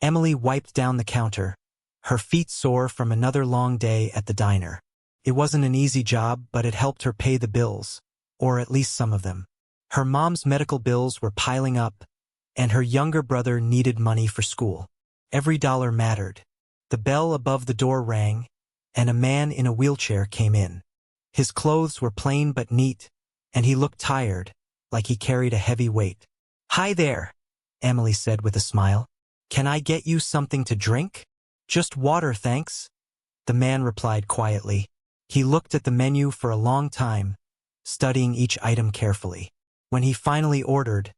Emily wiped down the counter, her feet sore from another long day at the diner. It wasn't an easy job, but it helped her pay the bills, or at least some of them. Her mom's medical bills were piling up, and her younger brother needed money for school. Every dollar mattered. The bell above the door rang, and a man in a wheelchair came in. His clothes were plain but neat, and he looked tired, like he carried a heavy weight. "Hi there," Emily said with a smile. "Can I get you something to drink?" "Just water, thanks," the man replied quietly. He looked at the menu for a long time, studying each item carefully. When he finally ordered,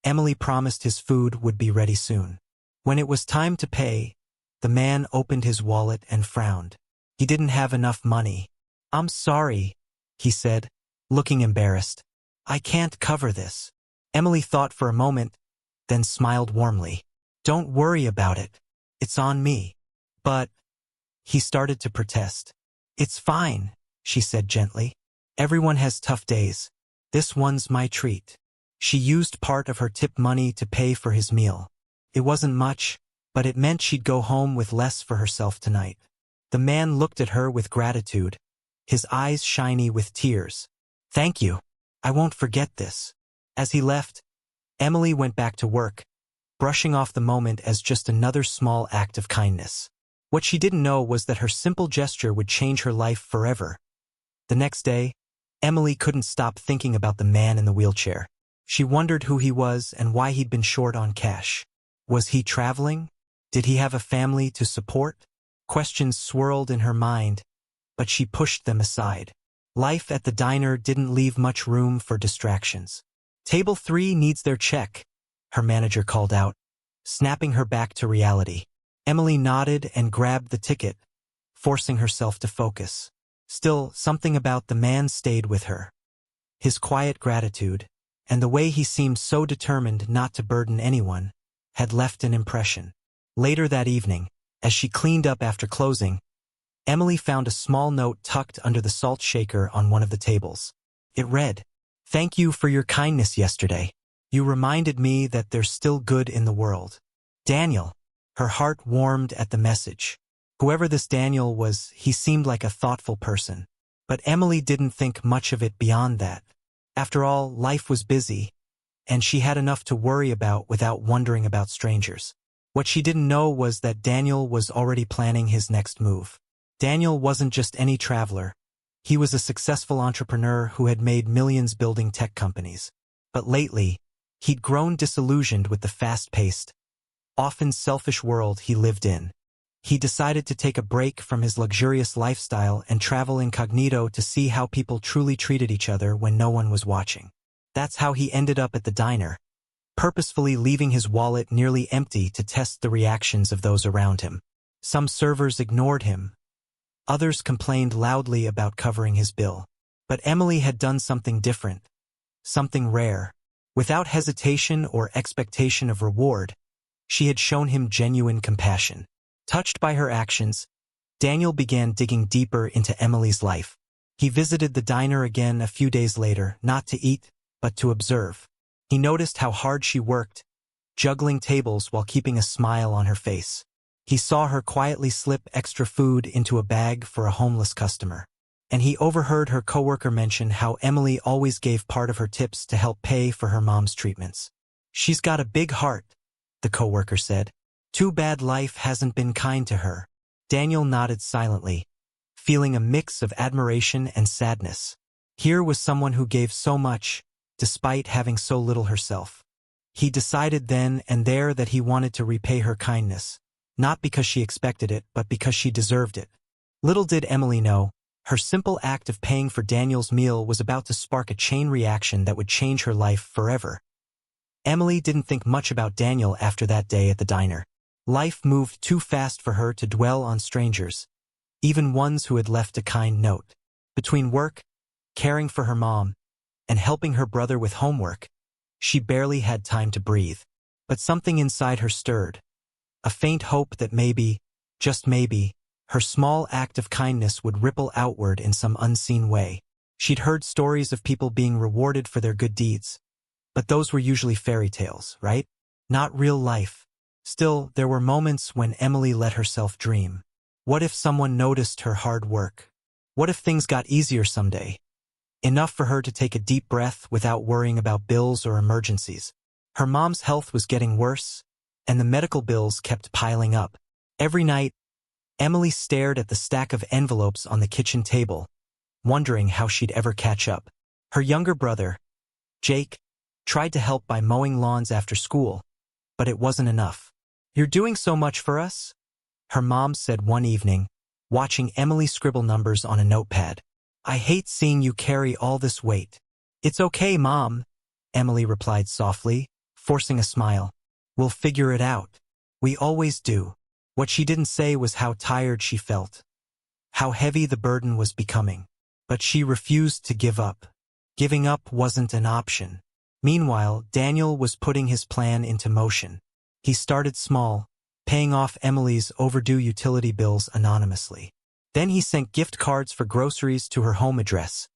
Emily promised his food would be ready soon. When it was time to pay, the man opened his wallet and frowned. He didn't have enough money. "I'm sorry," he said, looking embarrassed. "I can't cover this." Emily thought for a moment, then smiled warmly. "Don't worry about it. It's on me." "But," he started to protest. "It's fine," she said gently. "Everyone has tough days. This one's my treat." She used part of her tip money to pay for his meal. It wasn't much, but it meant she'd go home with less for herself tonight. The man looked at her with gratitude, his eyes shiny with tears. "Thank you. I won't forget this." As he left, Emily went back to work, brushing off the moment as just another small act of kindness. What she didn't know was that her simple gesture would change her life forever. The next day, Emily couldn't stop thinking about the man in the wheelchair. She wondered who he was and why he'd been short on cash. Was he traveling? Did he have a family to support? Questions swirled in her mind, but she pushed them aside. Life at the diner didn't leave much room for distractions. "Table 3 needs their check," her manager called out, snapping her back to reality. Emily nodded and grabbed the ticket, forcing herself to focus. Still, something about the man stayed with her. His quiet gratitude, and the way he seemed so determined not to burden anyone, had left an impression. Later that evening, as she cleaned up after closing, Emily found a small note tucked under the salt shaker on one of the tables. It read, "Thank you for your kindness yesterday. You reminded me that there's still good in the world. Daniel." Her heart warmed at the message. Whoever this Daniel was, he seemed like a thoughtful person. But Emily didn't think much of it beyond that. After all, life was busy, and she had enough to worry about without wondering about strangers. What she didn't know was that Daniel was already planning his next move. Daniel wasn't just any traveler. He was a successful entrepreneur who had made millions building tech companies. But lately, he'd grown disillusioned with the fast-paced, often selfish world he lived in. He decided to take a break from his luxurious lifestyle and travel incognito to see how people truly treated each other when no one was watching. That's how he ended up at the diner, purposefully leaving his wallet nearly empty to test the reactions of those around him. Some servers ignored him. Others complained loudly about covering his bill. But Emily had done something different, something rare. Without hesitation or expectation of reward, she had shown him genuine compassion. Touched by her actions, Daniel began digging deeper into Emily's life. He visited the diner again a few days later, not to eat, but to observe. He noticed how hard she worked, juggling tables while keeping a smile on her face. He saw her quietly slip extra food into a bag for a homeless customer. And he overheard her coworker mention how Emily always gave part of her tips to help pay for her mom's treatments. "She's got a big heart," the coworker said. "Too bad life hasn't been kind to her." Daniel nodded silently, feeling a mix of admiration and sadness. Here was someone who gave so much, despite having so little herself. He decided then and there that he wanted to repay her kindness, not because she expected it, but because she deserved it. Little did Emily know, her simple act of paying for Daniel's meal was about to spark a chain reaction that would change her life forever. Emily didn't think much about Daniel after that day at the diner. Life moved too fast for her to dwell on strangers, even ones who had left a kind note. Between work, caring for her mom, and helping her brother with homework, she barely had time to breathe. But something inside her stirred, a faint hope that maybe, just maybe, her small act of kindness would ripple outward in some unseen way. She'd heard stories of people being rewarded for their good deeds, but those were usually fairy tales, right? Not real life. Still, there were moments when Emily let herself dream. What if someone noticed her hard work? What if things got easier someday? Enough for her to take a deep breath without worrying about bills or emergencies. Her mom's health was getting worse, and the medical bills kept piling up. Every night, Emily stared at the stack of envelopes on the kitchen table, wondering how she'd ever catch up. Her younger brother, Jake, tried to help by mowing lawns after school, but it wasn't enough. "You're doing so much for us," her mom said one evening, watching Emily scribble numbers on a notepad. "I hate seeing you carry all this weight." "It's okay, Mom," Emily replied softly, forcing a smile. "We'll figure it out. We always do." What she didn't say was how tired she felt, how heavy the burden was becoming. But she refused to give up. Giving up wasn't an option. Meanwhile, Daniel was putting his plan into motion. He started small, paying off Emily's overdue utility bills anonymously. Then he sent gift cards for groceries to her home address,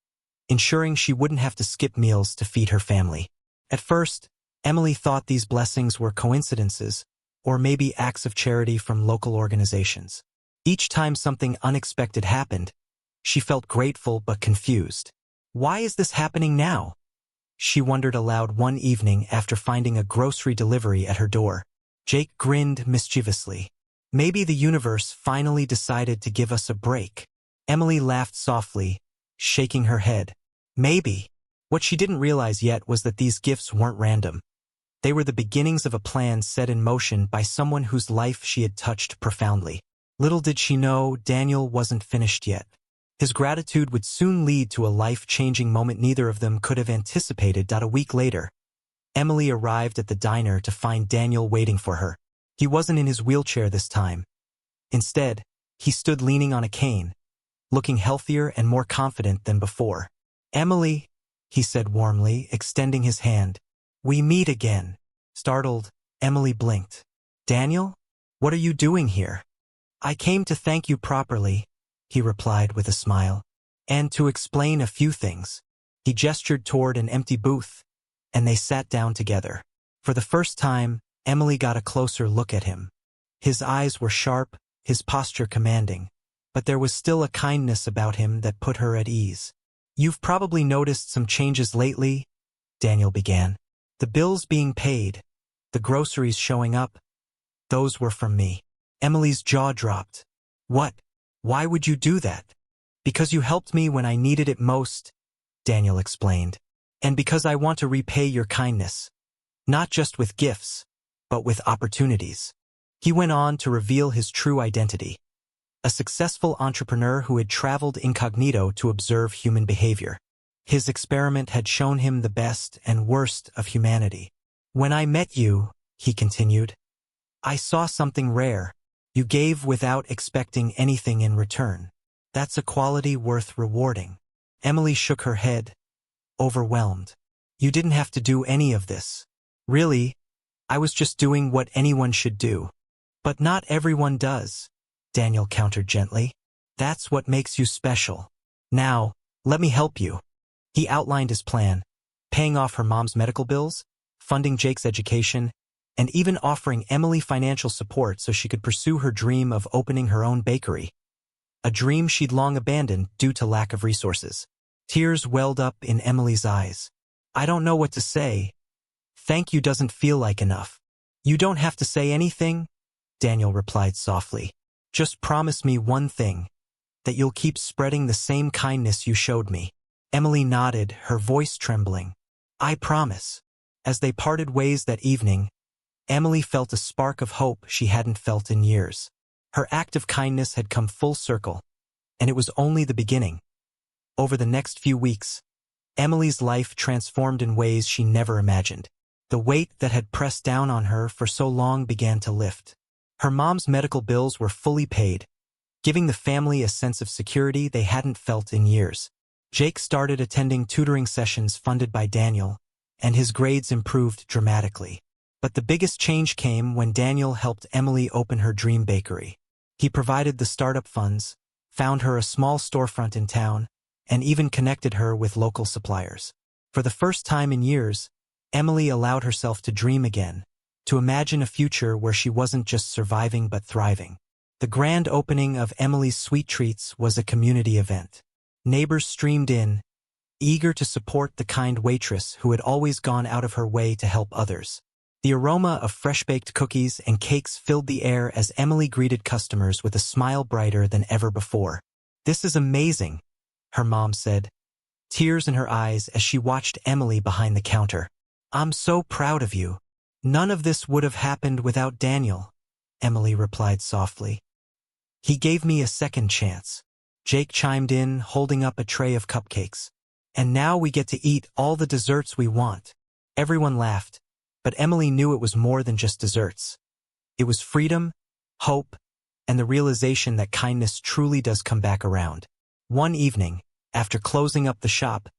ensuring she wouldn't have to skip meals to feed her family. At first, Emily thought these blessings were coincidences, or maybe acts of charity from local organizations. Each time something unexpected happened, she felt grateful but confused. Why is this happening now? She wondered aloud one evening after finding a grocery delivery at her door. Jake grinned mischievously. Maybe the universe finally decided to give us a break. Emily laughed softly, shaking her head. Maybe. What she didn't realize yet was that these gifts weren't random. They were the beginnings of a plan set in motion by someone whose life she had touched profoundly. Little did she know, Daniel wasn't finished yet. His gratitude would soon lead to a life-changing moment neither of them could have anticipated. A week later, Emily arrived at the diner to find Daniel waiting for her. He wasn't in his wheelchair this time. Instead, he stood leaning on a cane, looking healthier and more confident than before. "Emily," he said warmly, extending his hand. "We meet again." Startled, Emily blinked. "Daniel? What are you doing here?" "I came to thank you properly," he replied with a smile, "and to explain a few things." He gestured toward an empty booth, and they sat down together. For the first time, Emily got a closer look at him. His eyes were sharp, his posture commanding, but there was still a kindness about him that put her at ease. "You've probably noticed some changes lately," Daniel began. "The bills being paid, the groceries showing up, those were from me." Emily's jaw dropped. "What? Why would you do that?" "Because you helped me when I needed it most," Daniel explained. "And because I want to repay your kindness. Not just with gifts, but with opportunities." He went on to reveal his true identity. A successful entrepreneur who had traveled incognito to observe human behavior. His experiment had shown him the best and worst of humanity. "When I met you," he continued, "I saw something rare. You gave without expecting anything in return. That's a quality worth rewarding." Emily shook her head, overwhelmed. "You didn't have to do any of this. Really, I was just doing what anyone should do." "But not everyone does," Daniel countered gently. "That's what makes you special. Now, let me help you." He outlined his plan, paying off her mom's medical bills, funding Jake's education, and even offering Emily financial support so she could pursue her dream of opening her own bakery. A dream she'd long abandoned due to lack of resources. Tears welled up in Emily's eyes. "I don't know what to say. Thank you doesn't feel like enough." "You don't have to say anything," Daniel replied softly. "Just promise me one thing, that you'll keep spreading the same kindness you showed me." Emily nodded, her voice trembling. "I promise." As they parted ways that evening, Emily felt a spark of hope she hadn't felt in years. Her act of kindness had come full circle, and it was only the beginning. Over the next few weeks, Emily's life transformed in ways she never imagined. The weight that had pressed down on her for so long began to lift. Her mom's medical bills were fully paid, giving the family a sense of security they hadn't felt in years. Jake started attending tutoring sessions funded by Daniel, and his grades improved dramatically. But the biggest change came when Daniel helped Emily open her dream bakery. He provided the startup funds, found her a small storefront in town, and even connected her with local suppliers. For the first time in years, Emily allowed herself to dream again, to imagine a future where she wasn't just surviving but thriving. The grand opening of Emily's Sweet Treats was a community event. Neighbors streamed in, eager to support the kind waitress who had always gone out of her way to help others. The aroma of fresh-baked cookies and cakes filled the air as Emily greeted customers with a smile brighter than ever before. "This is amazing," her mom said, tears in her eyes as she watched Emily behind the counter. "I'm so proud of you. None of this would have happened without Daniel," Emily replied softly. "He gave me a second chance." Jake chimed in, holding up a tray of cupcakes. "And now we get to eat all the desserts we want." Everyone laughed, but Emily knew it was more than just desserts. It was freedom, hope, and the realization that kindness truly does come back around. One evening, after closing up the shop,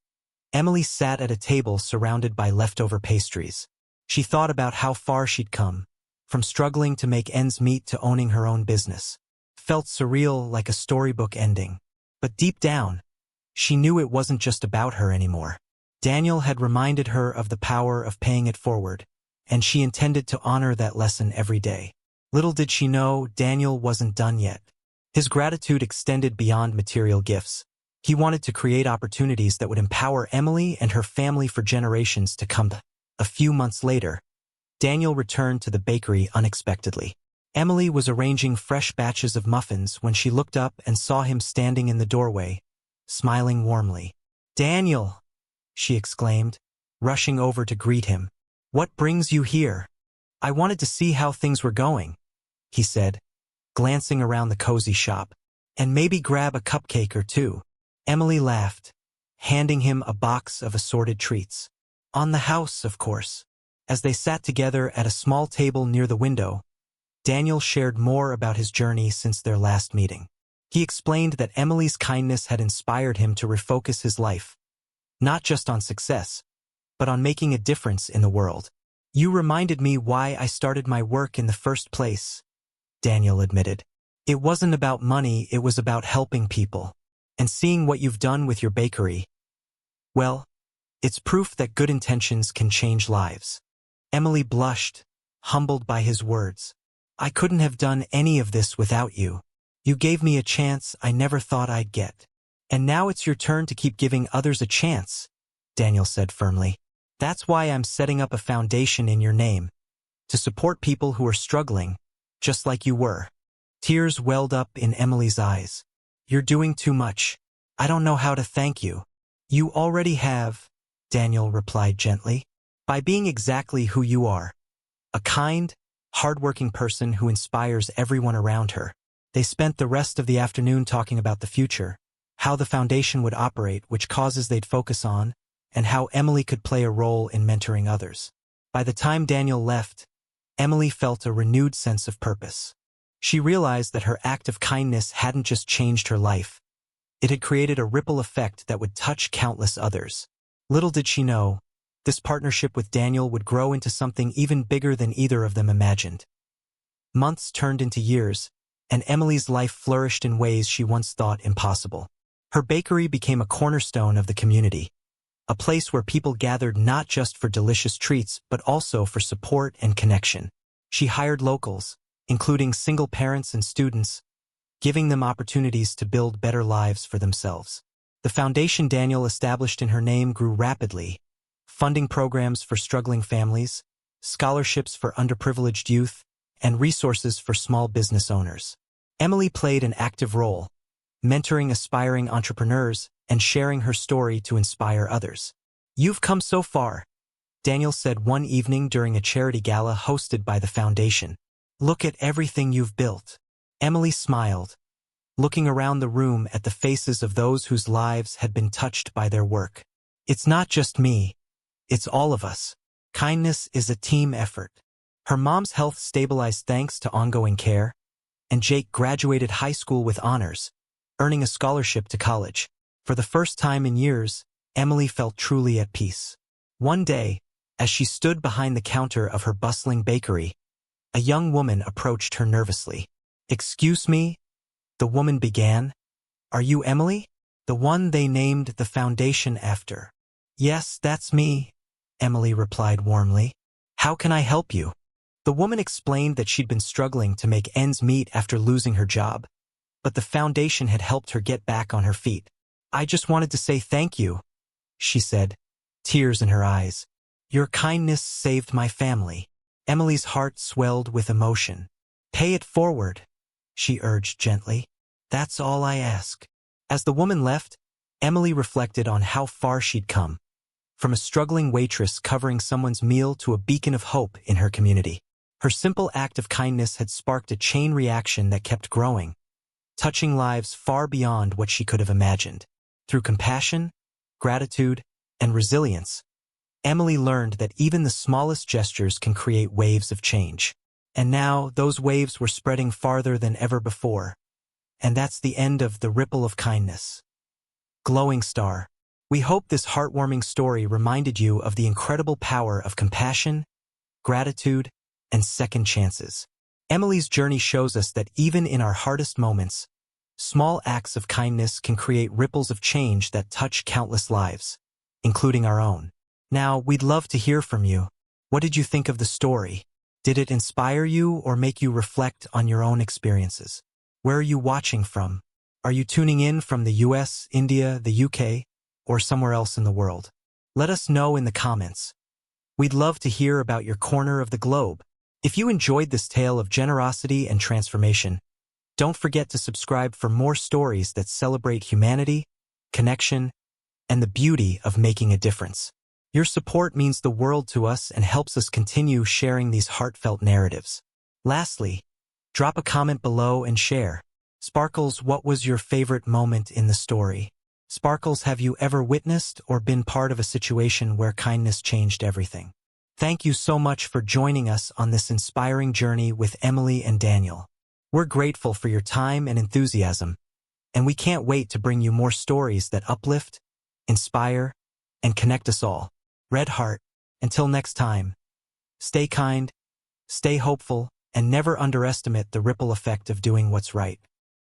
Emily sat at a table surrounded by leftover pastries. She thought about how far she'd come, from struggling to make ends meet to owning her own business. Felt surreal, like a storybook ending. But deep down, she knew it wasn't just about her anymore. Daniel had reminded her of the power of paying it forward, and she intended to honor that lesson every day. Little did she know, Daniel wasn't done yet. His gratitude extended beyond material gifts. He wanted to create opportunities that would empower Emily and her family for generations to come. A few months later, Daniel returned to the bakery unexpectedly. Emily was arranging fresh batches of muffins when she looked up and saw him standing in the doorway, smiling warmly. "Daniel!" she exclaimed, rushing over to greet him. "What brings you here?" "I wanted to see how things were going," he said, glancing around the cozy shop. "And maybe grab a cupcake or two." Emily laughed, handing him a box of assorted treats. "On the house, of course." As they sat together at a small table near the window, Daniel shared more about his journey since their last meeting. He explained that Emily's kindness had inspired him to refocus his life, not just on success, but on making a difference in the world. "You reminded me why I started my work in the first place," Daniel admitted. "It wasn't about money, it was about helping people. And seeing what you've done with your bakery, well, it's proof that good intentions can change lives." Emily blushed, humbled by his words. "I couldn't have done any of this without you. You gave me a chance I never thought I'd get. And now it's your turn to keep giving others a chance," Daniel said firmly. "That's why I'm setting up a foundation in your name, to support people who are struggling, just like you were." Tears welled up in Emily's eyes. "You're doing too much. I don't know how to thank you." "You already have," Daniel replied gently, "by being exactly who you are. A kind, hardworking person who inspires everyone around her." They spent the rest of the afternoon talking about the future, how the foundation would operate, which causes they'd focus on, and how Emily could play a role in mentoring others. By the time Daniel left, Emily felt a renewed sense of purpose. She realized that her act of kindness hadn't just changed her life. It had created a ripple effect that would touch countless others. Little did she know, this partnership with Daniel would grow into something even bigger than either of them imagined. Months turned into years, and Emily's life flourished in ways she once thought impossible. Her bakery became a cornerstone of the community, a place where people gathered not just for delicious treats but also for support and connection. She hired locals, including single parents and students, giving them opportunities to build better lives for themselves. The foundation Daniel established in her name grew rapidly, funding programs for struggling families, scholarships for underprivileged youth, and resources for small business owners. Emily played an active role, mentoring aspiring entrepreneurs and sharing her story to inspire others. "You've come so far," Daniel said one evening during a charity gala hosted by the foundation. "Look at everything you've built." Emily smiled, looking around the room at the faces of those whose lives had been touched by their work. "It's not just me, it's all of us. Kindness is a team effort." Her mom's health stabilized thanks to ongoing care, and Jake graduated high school with honors, earning a scholarship to college. For the first time in years, Emily felt truly at peace. One day, as she stood behind the counter of her bustling bakery, a young woman approached her nervously. "Excuse me?" the woman began. "Are you Emily? The one they named the foundation after?" "Yes, that's me," Emily replied warmly. "How can I help you?" The woman explained that she'd been struggling to make ends meet after losing her job, but the foundation had helped her get back on her feet. "I just wanted to say thank you," she said, tears in her eyes. "Your kindness saved my family." Emily's heart swelled with emotion. "Pay it forward," she urged gently. "That's all I ask." As the woman left, Emily reflected on how far she'd come, from a struggling waitress covering someone's meal to a beacon of hope in her community. Her simple act of kindness had sparked a chain reaction that kept growing, touching lives far beyond what she could have imagined. Through compassion, gratitude, and resilience, Emily learned that even the smallest gestures can create waves of change. And now, those waves were spreading farther than ever before. And that's the end of The Ripple of Kindness. Glowing star. We hope this heartwarming story reminded you of the incredible power of compassion, gratitude, and second chances. Emily's journey shows us that even in our hardest moments, small acts of kindness can create ripples of change that touch countless lives, including our own. Now, we'd love to hear from you. What did you think of the story? Did it inspire you or make you reflect on your own experiences? Where are you watching from? Are you tuning in from the US, India, the UK, or somewhere else in the world? Let us know in the comments. We'd love to hear about your corner of the globe. If you enjoyed this tale of generosity and transformation, don't forget to subscribe for more stories that celebrate humanity, connection, and the beauty of making a difference. Your support means the world to us and helps us continue sharing these heartfelt narratives. Lastly, drop a comment below and share. Sparkles, what was your favorite moment in the story? Sparkles, have you ever witnessed or been part of a situation where kindness changed everything? Thank you so much for joining us on this inspiring journey with Emily and Daniel. We're grateful for your time and enthusiasm, and we can't wait to bring you more stories that uplift, inspire, and connect us all. Red Heart, until next time, stay kind, stay hopeful, and never underestimate the ripple effect of doing what's right.